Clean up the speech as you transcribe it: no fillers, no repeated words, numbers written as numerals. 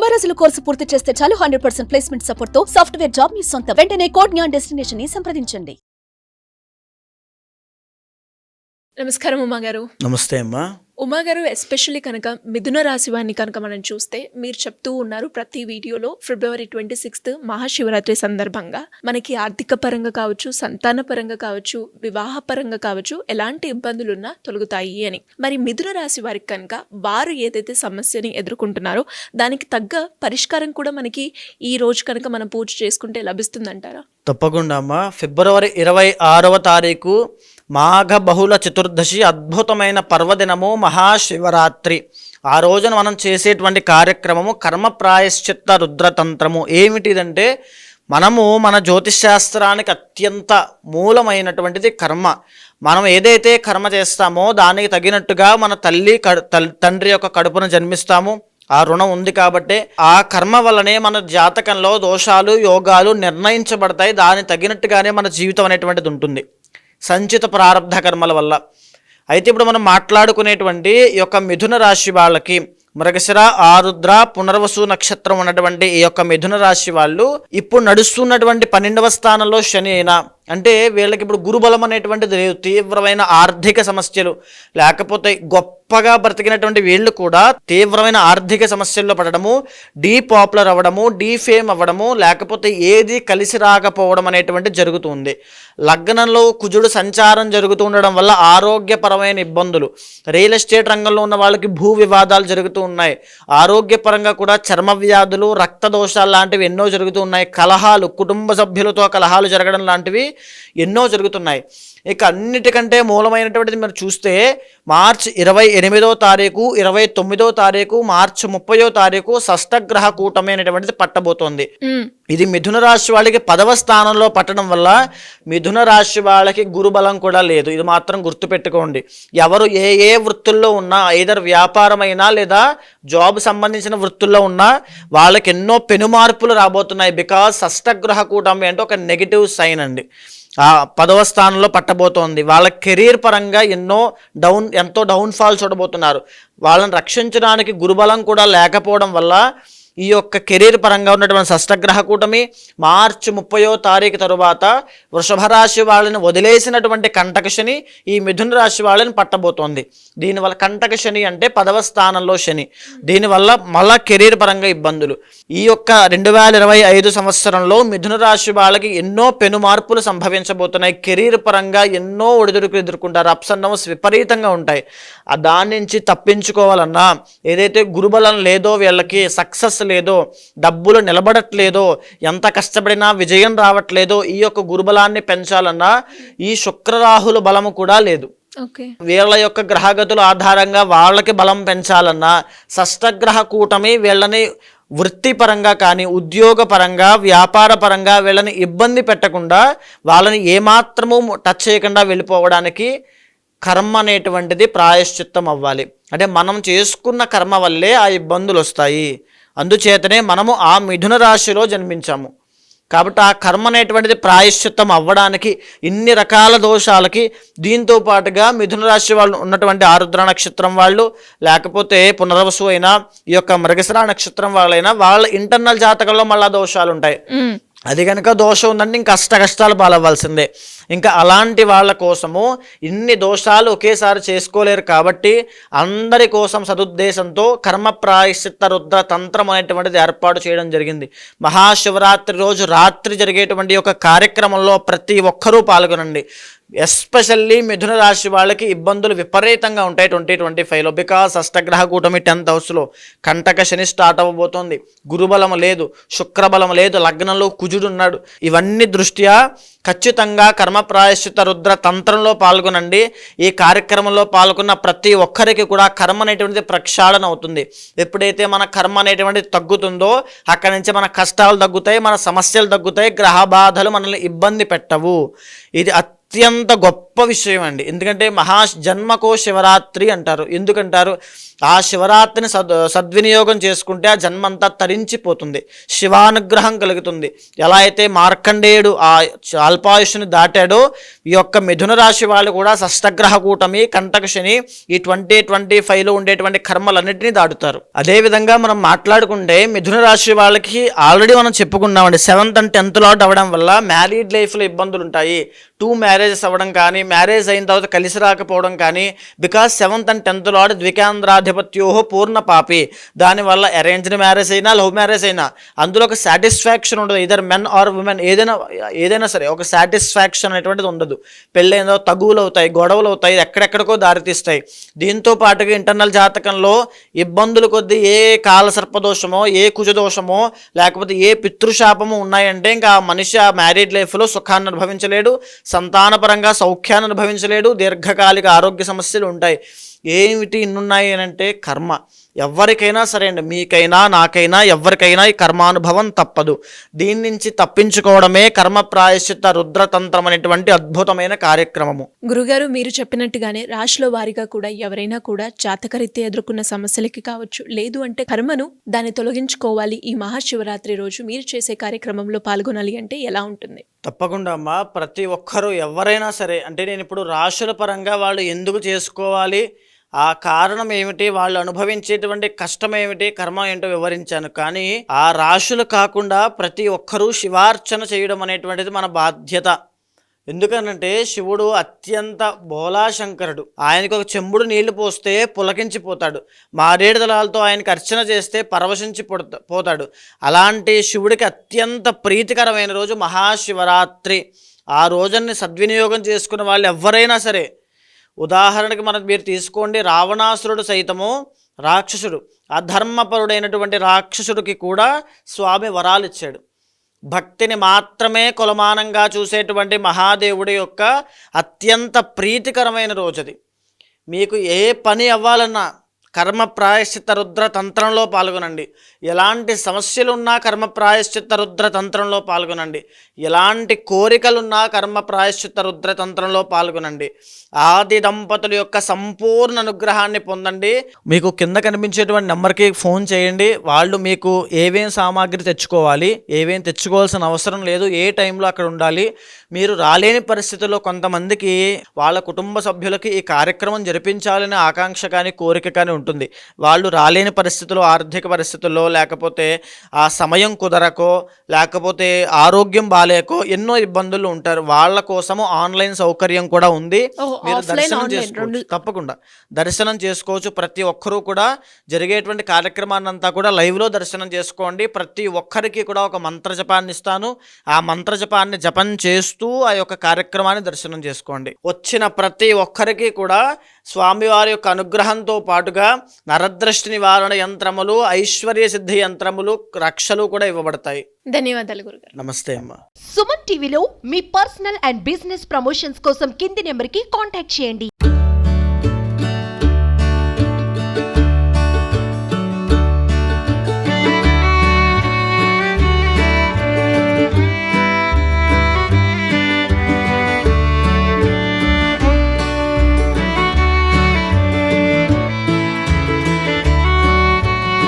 90 రోజుల కోర్సు పూర్తి చేస్తే చాలు 100% ప్లేస్మెంట్ సపోర్ట్ తో సాఫ్ట్వేర్ జాబ్ మీ సొంతం. వెంటనే కోడ్ జ్ఞాన్ డెస్టినేషన్ ని సంప్రదించండి. నమస్కారం ఉమా గారు. నమస్తే అమ్మా. ఉమా గారు, ఎస్పెషల్లీ కనుక మిథున రాశి వారిని కనుక మనం చూస్తే, మీరు చెప్తూ ఉన్నారు ప్రతి వీడియోలో ఫిబ్రవరి 26 మహాశివరాత్రి సందర్భంగా మనకి ఆర్థిక పరంగా కావచ్చు, సంతాన పరంగా కావచ్చు, వివాహ పరంగా కావచ్చు, ఎలాంటి ఇబ్బందులున్నా తొలగుతాయి అని. మరి మిథున రాశి వారికి కనుక వారు ఏదైతే సమస్యని ఎదుర్కొంటున్నారో దానికి తగ్గ పరిష్కారం కూడా మనకి ఈ రోజు కనుక మనం పూజ చేసుకుంటే లభిస్తుందంటారా? తప్పకుండా అమ్మా. ఫిబ్రవరి 26వ తారీఖు మాఘ బహుళ చతుర్దశి, అద్భుతమైన పర్వదినము మహాశివరాత్రి. ఆ రోజున మనం చేసేటువంటి కార్యక్రమము కర్మ ప్రాయశ్చిత్త రుద్రతంత్రము. ఏమిటిదంటే, మనము మన జ్యోతిష్శాస్త్రానికి అత్యంత మూలమైనటువంటిది కర్మ. మనం ఏదైతే కర్మ చేస్తామో దానికి తగినట్టుగా మన తండ్రి యొక్క కడుపున జన్మిస్తాము. ఆ రుణం ఉంది కాబట్టి ఆ కర్మ వల్లనే మన జాతకంలో దోషాలు, యోగాలు నిర్ణయించబడతాయి. దానికి తగినట్టుగానే మన జీవితం అనేటువంటిది ఉంటుంది, సంచిత ప్రారంధ కర్మల వల్ల. అయితే ఇప్పుడు మనం మాట్లాడుకునేటువంటి ఈ యొక్క మిథున రాశి వాళ్ళకి మృగశిర, ఆరుద్ర, పునర్వసు నక్షత్రం ఉన్నటువంటి ఈ యొక్క మిథున రాశి వాళ్ళు ఇప్పుడు నడుస్తున్నటువంటి 12వ స్థానంలో శని అయినా, అంటే వీళ్ళకి ఇప్పుడు గురుబలం అనేటువంటిది లేదు. తీవ్రమైన ఆర్థిక సమస్యలు, లేకపోతే గొప్పగా బ్రతికినటువంటి వీళ్ళు కూడా తీవ్రమైన ఆర్థిక సమస్యల్లో పడడము, డీపాపులర్ అవ్వడము, డీఫేమ్ అవ్వడము, లేకపోతే ఏది కలిసి రాకపోవడం అనేటువంటి జరుగుతుంది. లగ్నంలో కుజుడు సంచారం జరుగుతూ ఉండడం వల్ల ఆరోగ్యపరమైన ఇబ్బందులు, రియల్ ఎస్టేట్ రంగంలో ఉన్న వాళ్ళకి భూ వివాదాలు జరుగుతూ ఉన్నాయి. ఆరోగ్యపరంగా కూడా చర్మ వ్యాధులు, రక్త దోషాలు లాంటివి ఎన్నో జరుగుతూ ఉన్నాయి. కలహాలు, కుటుంబ సభ్యులతో కలహాలు జరగడం లాంటివి ఎన్నో జరుగుతున్నాయి. ఇక అన్నిటికంటే మూలమైనటువంటిది మీరు చూస్తే మార్చి 28వ తారీఖు, 29వ తారీఖు, మార్చి 30వ తారీఖు షష్టగ్రహ కూటమి అనేటువంటిది పట్టబోతోంది. ఇది మిథున రాశి వాళ్ళకి 10వ స్థానంలో పట్టడం వల్ల మిథున రాశి వాళ్ళకి గురుబలం కూడా లేదు. ఇది మాత్రం గుర్తుపెట్టుకోండి. ఎవరు ఏ వృత్తుల్లో ఉన్నా, ఐదర్ వ్యాపారమైనా లేదా జాబ్ సంబంధించిన వృత్తుల్లో ఉన్నా వాళ్ళకి ఎన్నో పెనుమార్పులు రాబోతున్నాయి. బికాజ్ షష్టగ్రహ కూటమి అంటే ఒక నెగిటివ్ సైన్ అండి. ఆ 10వ స్థానంలో పట్టబోతోంది. వాళ్ళ కెరీర్ పరంగా ఎంతో డౌన్ఫాల్ చూడబోతున్నారు. వాళ్ళని రక్షించడానికి గురుబలం కూడా లేకపోవడం వల్ల ఈ యొక్క కెరీర్ పరంగా ఉన్నటువంటి షష్టగ్రహ కూటమి మార్చి 30వ తారీఖు తరువాత వృషభ రాశి వాళ్ళని వదిలేసినటువంటి కంటక శని ఈ మిథున రాశి వాళ్ళని పట్టబోతోంది. దీనివల్ల కంటక శని అంటే 10వ స్థానంలో శని. దీనివల్ల మళ్ళా కెరీర్ పరంగా ఇబ్బందులు. ఈ యొక్క 2025 సంవత్సరంలో మిథున రాశి వాళ్ళకి ఎన్నో పెను మార్పులు సంభవించబోతున్నాయి. కెరీర్ పరంగా ఎన్నో ఒడిదుడుకులు ఎదుర్కొంటారు. అప్స్ అండ్ డౌన్స్ విపరీతంగా ఉంటాయి. దాని నుంచి తప్పించుకోవాలన్నా, ఏదైతే గురుబలం లేదో, వీళ్ళకి సక్సెస్ లేదో, డబ్బులు నిలబడట్లేదో, ఎంత కష్టపడినా విజయం రావట్లేదో, ఈ యొక్క గురుబలాన్ని పెంచాలన్నా ఈ శుక్రరాహుల బలము కూడా లేదు. వీళ్ళ యొక్క గ్రహగతుల ఆధారంగా వాళ్ళకి బలం పెంచాలన్నా షష్టగ్రహ కూటమి వీళ్ళని వృత్తిపరంగా కానీ, ఉద్యోగపరంగా, వ్యాపార పరంగా వీళ్ళని ఇబ్బంది పెట్టకుండా, వాళ్ళని ఏమాత్రము టచ్ చేయకుండా వెళ్ళిపోవడానికి కర్మ అనేటువంటిది ప్రాయశ్చిత్తం అవ్వాలి. అంటే మనం చేసుకున్న కర్మ వల్లే ఆ ఇబ్బందులు వస్తాయి. అందుచేతనే మనము ఆ మిథున రాశిలో జన్మించాము కాబట్టి ఆ కర్మ అనేటువంటిది ప్రాయశ్చిత్తం అవ్వడానికి ఇన్ని రకాల దోషాలకి, దీంతో పాటుగా మిథున రాశి వాళ్ళు ఉన్నటువంటి ఆరుద్ర నక్షత్రం వాళ్ళు, లేకపోతే పునర్వసు అయినా, ఈ యొక్క మృగశిర నక్షత్రం వాళ్ళైనా, వాళ్ళ ఇంటర్నల్ జాతకంలో మళ్ళా దోషాలు ఉంటాయి. అది కనుక దోషం ఉందంటే ఇంకా కష్టాలు పాలవ్వాల్సిందే. ఇంకా అలాంటి వాళ్ళ కోసము ఇన్ని దోషాలు ఒకేసారి చేసుకోలేరు కాబట్టి అందరి కోసం సదుద్దేశంతో కర్మ ప్రాయశ్చిత్త రుద్ర తంత్రం అనేటువంటిది ఏర్పాటు చేయడం జరిగింది. మహాశివరాత్రి రోజు రాత్రి జరిగేటువంటి ఒక కార్యక్రమంలో ప్రతి ఒక్కరూ పాల్గొనండి. ఎస్పెషల్లీ మిథున రాశి వాళ్ళకి ఇబ్బందులు విపరీతంగా ఉంటాయి 2025లో. బికాస్ అష్టగ్రహ కూటమి 10th హౌస్లో కంటక శని స్టార్ట్ అవ్వబోతోంది. గురుబలం లేదు, శుక్రబలం లేదు, లగ్నంలో కుజుడు ఉన్నాడు. ఇవన్నీ దృష్ట్యా ఖచ్చితంగా కర్మ ప్రాయశ్చిత రుద్ర తంత్రంలో పాల్గొనండి. ఈ కార్యక్రమంలో పాల్గొన్న ప్రతి ఒక్కరికి కూడా కర్మ అనేటువంటిది ప్రక్షాళన అవుతుంది. ఎప్పుడైతే మన కర్మ అనేటువంటిది తగ్గుతుందో అక్కడి నుంచి మన కష్టాలు తగ్గుతాయి, మన సమస్యలు తగ్గుతాయి, గ్రహ బాధలు మనల్ని ఇబ్బంది పెట్టవు. ఇది అత్యంత గొప్ప గొప్ప విషయం అండి. ఎందుకంటే జన్మకో శివరాత్రి అంటారు. ఎందుకంటారు? ఆ శివరాత్రిని సద్వినియోగం చేసుకుంటే ఆ జన్మంతా తరించిపోతుంది, శివానుగ్రహం కలుగుతుంది. ఎలా అయితే మార్కండేయుడు ఆ అల్పాయుష్ని దాటాడో, ఈ యొక్క మిథున రాశి వాళ్ళు కూడా షష్టగ్రహ కూటమి, కంటక శని, ఈ 2025లో ఉండేటువంటి కర్మలన్నింటినీ దాటుతారు. అదేవిధంగా మనం మాట్లాడుకుంటే మిథున రాశి వాళ్ళకి ఆల్రెడీ మనం చెప్పుకున్నామండి, 7th and 10th లాట్ అవ్వడం వల్ల మ్యారీడ్ లైఫ్లో ఇబ్బందులు ఉంటాయి. 2 మ్యారేజెస్ అవ్వడం కానీ, మ్యారేజ్ అయిన తర్వాత కలిసి రాకపోవడం కానీ, బికాస్ 7th and 10th లాట్ ద్వికేంద్రాధిపత్యో పూర్ణ పాపి. దానివల్ల అరేంజ్డ్ మ్యారేజ్ అయినా లవ్ మ్యారేజ్ అయినా అందులో ఒక సాటిస్ఫాక్షన్ ఉండదు. ఇదర్ మెన్ ఆర్ ఉమెన్, ఏదైనా సరే ఒక సాటిస్ఫాక్షన్ అనేటువంటిది ఉండదు. పెళ్ళైన తగువులు అవుతాయి, గొడవలు అవుతాయి, ఎక్కడెక్కడికో దారితీస్తాయి. దీంతో పాటుగా ఇంటర్నల్ జాతకంలో ఇబ్బందులు కొద్దీ ఏ కాలసర్పదోషమో, ఏ కుజదోషమో, లేకపోతే ఏ పితృశాపము ఉన్నాయంటే ఇంకా ఆ మనిషి ఆ మ్యారీడ్ లైఫ్లో సుఖాన్ని అనుభవించలేడు, సంతానపరంగా సౌఖ్యాన్ని అనుభవించలేడు, దీర్ఘకాలిక ఆరోగ్య సమస్యలు ఉంటాయి. ఏమిటి ఇన్నున్నాయి అని అంటే కర్మ. ఎవరికైనా సరే అండి, మీకైనా నాకైనా ఎవరికైనా ఈ కర్మానుభవం తప్పదు. దీని నుంచి తప్పించుకోవడమే కర్మ ప్రాయశ్చిత్త రుద్రతంత్రం అనేటువంటి అద్భుతమైన కార్యక్రమము. గురుగారు, మీరు చెప్పినట్టుగానే రాశిలో వారిగా కూడా ఎవరైనా కూడా జాతకరీత్యా ఎదుర్కొన్న సమస్యలకి కావచ్చు, లేదు అంటే కర్మను దాన్ని తొలగించుకోవాలి, ఈ మహాశివరాత్రి రోజు మీరు చేసే కార్యక్రమంలో పాల్గొనాలి అంటే ఎలా ఉంటుంది? తప్పకుండా అమ్మా. ప్రతి ఒక్కరూ ఎవరైనా సరే, అంటే నేను ఇప్పుడు రాశుల పరంగా వాళ్ళు ఎందుకు చేసుకోవాలి, ఆ కారణం ఏమిటి, వాళ్ళు అనుభవించేటువంటి కష్టం ఏమిటి, కర్మ ఏంటో వివరించాను. కానీ ఆ రాశులు కాకుండా ప్రతి ఒక్కరూ శివార్చన చేయడం అనేటువంటిది మన బాధ్యత. ఎందుకనంటే శివుడు అత్యంత బోలాశంకరుడు. ఆయనకు ఒక చెంబుడు నీళ్లు పోస్తే పులకించిపోతాడు, మారేడు దళాలతో ఆయనకు అర్చన చేస్తే పరవశించి పోతాడు. అలాంటి శివుడికి అత్యంత ప్రీతికరమైన రోజు మహాశివరాత్రి. ఆ రోజుని సద్వినియోగం చేసుకున్న వాళ్ళు ఎవరైనా సరే, ఉదాహరణకి మీరు తీసుకోండి, రావణాసురుడు సైతము రాక్షసుడు, అధర్మపరుడైనటువంటి రాక్షసుడికి కూడా స్వామి వరాలు ఇచ్చాడు. భక్తిని మాత్రమే కొలమానంగా చూసేటువంటి మహాదేవుడి యొక్క అత్యంత ప్రీతికరమైన రోజుది. మీకు ఏ పని అవ్వాలన్నా కర్మ ప్రాయశ్చిత్త రుద్ర తంత్రంలో పాల్గొనండి. ఎలాంటి సమస్యలున్నా కర్మ ప్రాయశ్చిత్త రుద్ర తంత్రంలో పాల్గొనండి. ఎలాంటి కోరికలున్నా కర్మ ప్రాయశ్చిత్త రుద్ర తంత్రంలో పాల్గొనండి. ఆది దంపతుల యొక్క సంపూర్ణ అనుగ్రహాన్ని పొందండి. మీకు కింద కనిపించేటువంటి నెంబర్కి ఫోన్ చేయండి. వాళ్ళు మీకు ఏమేం సామాగ్రి తెచ్చుకోవాలి, ఏమేం తెచ్చుకోవాల్సిన అవసరం లేదు, ఏ టైంలో అక్కడ ఉండాలి, మీరు రాలేని పరిస్థితుల్లో కొంతమందికి వాళ్ళ కుటుంబ సభ్యులకి ఈ కార్యక్రమం జరిపించాలనే ఆకాంక్ష కానీ కోరిక కానీ ఉంటుంది. వాళ్ళు రాలేని పరిస్థితుల్లో, ఆర్థిక పరిస్థితుల్లో, లేకపోతే ఆ సమయం కుదరకో, లేకపోతే ఆరోగ్యం బాలేకో ఎన్నో ఇబ్బందులు ఉంటారు. వాళ్ళ కోసము ఆన్లైన్ సౌకర్యం కూడా ఉంది. మీరు దర్శనం చేసుకోవచ్చు, తప్పకుండా దర్శనం చేసుకోవచ్చు. ప్రతి ఒక్కరూ కూడా జరిగేటువంటి కార్యక్రమాన్ని అంతా కూడా లైవ్లో దర్శనం చేసుకోండి. ప్రతి ఒక్కరికి కూడా ఒక మంత్ర జపాన్ని ఇస్తాను. ఆ మంత్ర జపాన్ని జపం చేస్తూ ఆ యొక్క కార్యక్రమాన్ని దర్శనం చేసుకోండి. వచ్చిన ప్రతి ఒక్కరికి కూడా స్వామివారి యొక్క అనుగ్రహంతో పాటుగా నరదృష్టి నివారణ యంత్రములు, ఐశ్వర్య సిద్ధి యంత్రములు, రక్షలు కూడా ఇవ్వబడతాయి. ధన్యవాదాలు గురుగారు. నమస్తే అమ్మా. సుమన్ టీవీలో మీ పర్సనల్ అండ్ బిజినెస్ ప్రమోషన్స్ కోసం కింది నెంబర్కి కాంటాక్ట్ చేయండి.